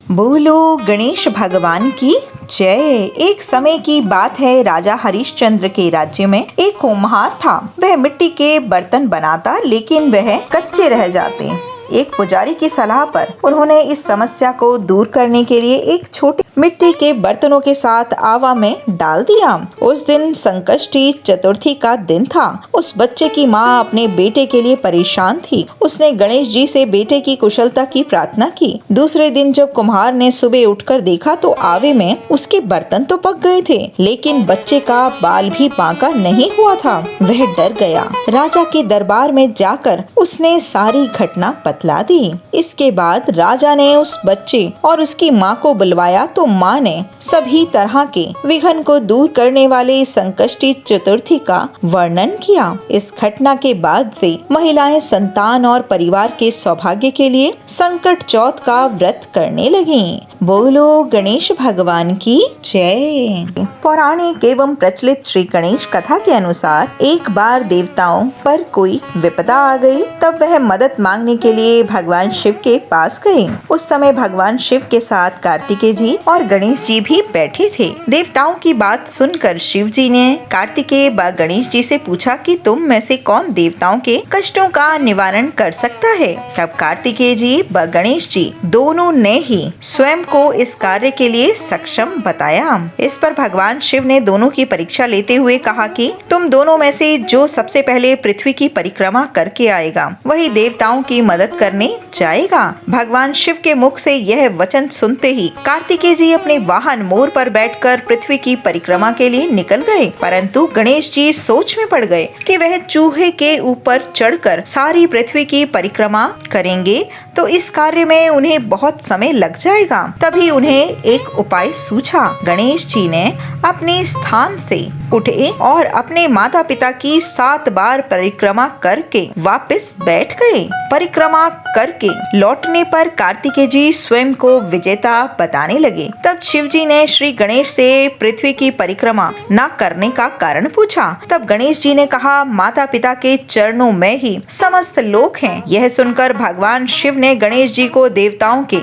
बोलो गणेश भगवान की जय। एक समय की बात है, राजा हरिश्चंद्र के राज्य में एक होमहार था। वह मिट्टी के बर्तन बनाता, लेकिन वह कच्चे रह जाते। एक पुजारी की सलाह पर उन्होंने इस समस्या को दूर करने के लिए एक छोटी मिट्टी के बर्तनों के साथ आवा में डाल दिया। उस दिन संकष्टी चतुर्थी का दिन था। उस बच्चे की माँ अपने बेटे के लिए परेशान थी। उसने गणेश जी से बेटे की कुशलता की प्रार्थना की। दूसरे दिन जब कुम्हार ने सुबह उठकर देखा तो आवे में उसके बर्तन तो पक गए थे, लेकिन बच्चे का बाल भी बांका नहीं हुआ था। वह डर गया। राजा के दरबार में जाकर उसने सारी घटना बतला दी। इसके बाद राजा ने उस बच्चे और उसकी माँ को बुलवाया तो माँ ने सभी तरह के विघ्न को दूर करने वाले संकष्टी चतुर्थी का वर्णन किया। इस घटना के बाद से महिलाएं संतान और परिवार के सौभाग्य के लिए संकट चौथ का व्रत करने लगीं। बोलो गणेश भगवान की जय। पौराणिक एवं प्रचलित श्री गणेश कथा के अनुसार एक बार देवताओं पर कोई विपदा आ गई। तब वह मदद मांगने के लिए भगवान शिव के पास गए। उस समय भगवान शिव के साथ कार्तिकेय जी और गणेश जी भी बैठे थे। देवताओं की बात सुनकर शिव जी ने कार्तिकेय व गणेश जी से पूछा कि तुम में से कौन देवताओं के कष्टों का निवारण कर सकता है। तब कार्तिकेय जी व गणेश जी दोनों ने ही स्वयं को इस कार्य के लिए सक्षम बताया। इस पर भगवान शिव ने दोनों की परीक्षा लेते हुए कहा कि तुम दोनों में से जो सबसे पहले पृथ्वी की परिक्रमा करके आएगा वही देवताओं की मदद करने जाएगा। भगवान शिव के मुख से यह वचन सुनते ही कार्तिकेय जी अपने वाहन मोर पर बैठकर पृथ्वी की परिक्रमा के लिए निकल गए, परंतु गणेश जी सोच में पड़ गए कि वह चूहे के ऊपर चढ़कर सारी पृथ्वी की परिक्रमा करेंगे तो इस कार्य में उन्हें बहुत समय लग जाएगा। तभी उन्हें एक उपाय सूझा। गणेश जी ने अपने स्थान से उठे और अपने माता पिता की 7 बार परिक्रमा करके वापस बैठ गए। परिक्रमा करके लौटने पर कार्तिकेय जी स्वयं को विजेता बताने लगे। तब शिव जी ने श्री गणेश से पृथ्वी की परिक्रमा न करने का कारण पूछा। तब गणेश जी ने कहा, माता पिता के चरणों में ही समस्त लोक हैं। यह सुनकर भगवान शिव ने गणेश जी को देवताओं के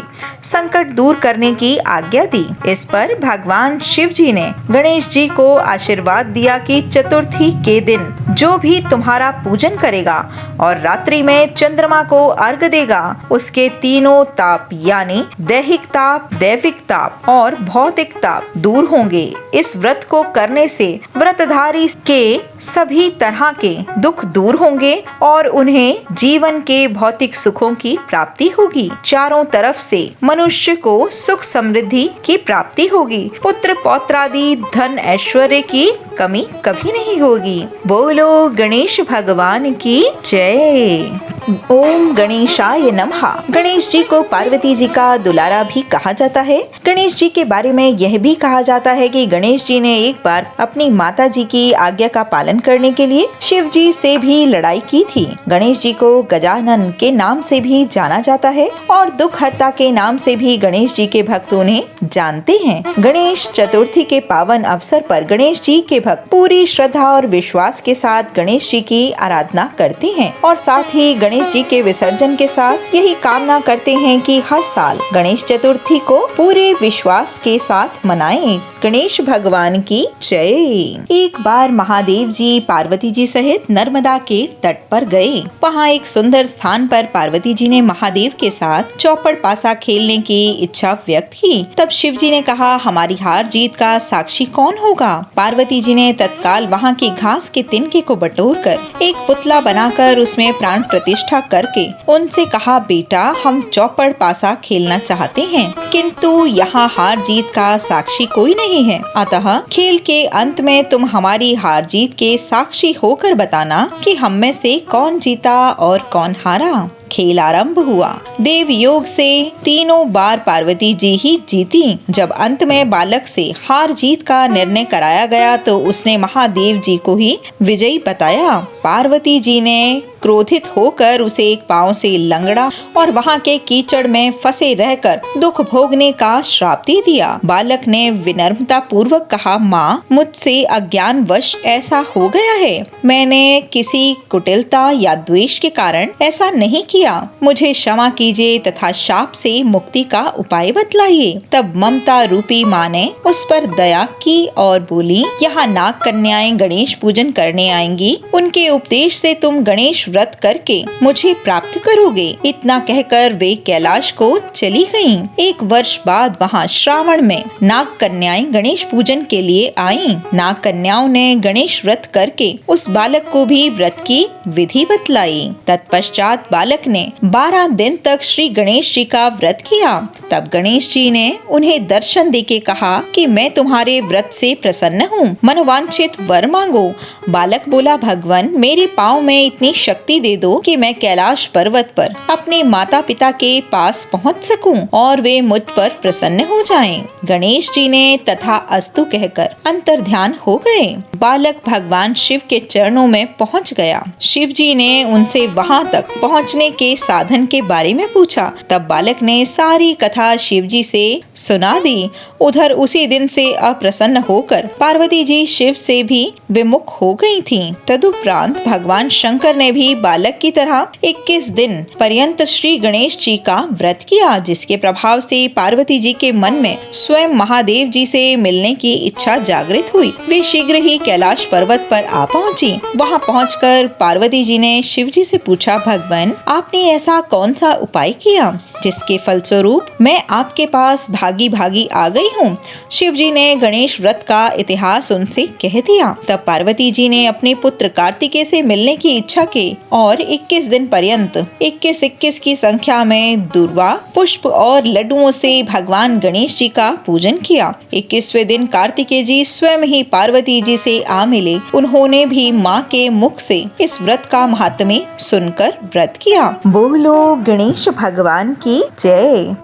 संकट दूर करने की आज्ञा दी। इस पर भगवान शिव जी ने गणेश जी को आशीर्वाद दिया कि चतुर्थी के दिन जो भी तुम्हारा पूजन करेगा और रात्रि में चंद्रमा को अर्घ देगा उसके तीनों ताप यानी दैहिक ताप, दैविक ताप और भौतिक ताप दूर होंगे। इस व्रत को करने से व्रतधारी के सभी तरह के दुख दूर होंगे और उन्हें जीवन के भौतिक सुखों की प्राप्ति होगी। चारों तरफ से मनुष्य को सुख समृद्धि की प्राप्ति होगी। पुत्र पौत्रादि धन ऐश्वर्य की कमी कभी नहीं होगी। बोलो गणेश भगवान की जय। ओम गणेशाय नमः। गणेश जी को पार्वती जी का दुलारा भी कहा जाता है। गणेश जी के बारे में यह भी कहा जाता है कि गणेश जी ने एक बार अपनी माता जी की आज्ञा का पालन करने के लिए शिव जी से भी लड़ाई की थी। गणेश जी को गजानन के नाम से भी जाना जाता है और दुखहर्ता के नाम से भी गणेश जी के भक्त उन्हें जानते हैं। गणेश चतुर्थी के पावन अवसर पर गणेश जी के भक्त पूरी श्रद्धा और विश्वास के साथ गणेश जी की आराधना करते हैं और साथ ही गणेश जी के विसर्जन के साथ यही कामना करते हैं कि हर साल गणेश चतुर्थी को पूरे विश्वास के साथ मनाएं। गणेश भगवान की जय। एक बार महादेव जी पार्वती जी सहित नर्मदा के तट पर गए। वहाँ एक सुंदर स्थान पर पार्वती जी ने महादेव के साथ चौपड़ पासा खेलने की इच्छा व्यक्त की। तब शिव जी ने कहा, हमारी हार जीत का साक्षी कौन होगा। पार्वती जी ने तत्काल वहाँ की घास के तिनके को बटोरकर एक पुतला बनाकर उसमें प्राण प्रतिष्ठा करके उनसे कहा, बेटा हम चौपड़ पासा खेलना चाहते हैं, किंतु यहाँ हार जीत का साक्षी कोई नहीं है, अतः खेल के अंत में तुम हमारी हार जीत के साक्षी होकर बताना कि हम में से कौन जीता और कौन हारा। खेल आरंभ हुआ। देव योग से तीनों बार पार्वती जी ही जीती। जब अंत में बालक से हार जीत का निर्णय कराया गया तो उसने महादेव जी को ही विजयी बताया। पार्वती जी ने क्रोधित होकर उसे एक पांव से लंगड़ा और वहाँ के कीचड़ में फंसे रहकर दुख भोगने का श्राप दे दिया। बालक ने विनम्रता पूर्वक कहा, माँ, मुझसे अज्ञानवश ऐसा हो गया है। मैंने किसी कुटिलता या द्वेष के कारण ऐसा नहीं किया। मुझे क्षमा कीजिए तथा शाप से मुक्ति का उपाय बतलाइए। तब ममता रूपी माँ ने उस पर दया की और बोली, यहाँ नाग कन्याएं गणेश पूजन करने आएंगी। उनके उपदेश से तुम गणेश व्रत करके मुझे प्राप्त करोगे। इतना कहकर वे कैलाश को चली गयीं। एक वर्ष बाद वहाँ श्रावण में नाग कन्याएं गणेश पूजन के लिए आईं। नाग कन्याओं ने गणेश व्रत करके उस बालक को भी व्रत की विधि बतलाई। तत्पश्चात बालक ने 12 दिन तक श्री गणेश जी का व्रत किया। तब गणेश जी ने उन्हें दर्शन देके कहा कि मैं तुम्हारे व्रत से प्रसन्न हूँ, मनोवांछित वर मांगो। बालक बोला, भगवान, मेरे पाँव में इतनी शक्ति दे दो कि मैं कैलाश पर्वत पर अपने माता पिता के पास पहुँच सकूं और वे मुझ पर प्रसन्न हो जाएं। गणेश जी ने तथा अस्तु कहकर अंतर्ध्यान हो गए। बालक भगवान शिव के चरणों में पहुँच गया। शिव जी ने उनसे वहाँ तक पहुँचने के साधन के बारे में पूछा। तब बालक ने सारी कथा शिव जी से सुना दी। उधर उसी दिन से अप्रसन्न होकर पार्वती जी शिव से भी विमुख हो गई थीं। तदुपरांत भगवान शंकर ने भी बालक की तरह 21 दिन पर्यंत श्री गणेश जी का व्रत किया, जिसके प्रभाव से पार्वती जी के मन में स्वयं महादेव जी से मिलने की इच्छा जागृत हुई। वे शीघ्र ही कैलाश पर्वत पर आ पहुंची। वहां पहुंचकर पार्वती जी ने शिव जी से पूछा, भगवान, आपने ऐसा कौन सा उपाय किया जिसके फलस्वरूप मैं आपके पास भागी भागी आ गई हूँ? शिव जी ने गणेश व्रत का इतिहास उनसे कह दिया। तब पार्वती जी ने अपने पुत्र कार्तिकेय से मिलने की इच्छा की और 21 दिन पर्यंत 21 की संख्या में दूर्वा, पुष्प और लड्डुओं से भगवान गणेश जी का पूजन किया। 21वें दिन कार्तिकेय जी स्वयं ही पार्वती जी से आ मिले। उन्होंने भी माँ के मुख से इस व्रत का महात्म्य सुनकर व्रत किया। बोलो गणेश भगवान की जय।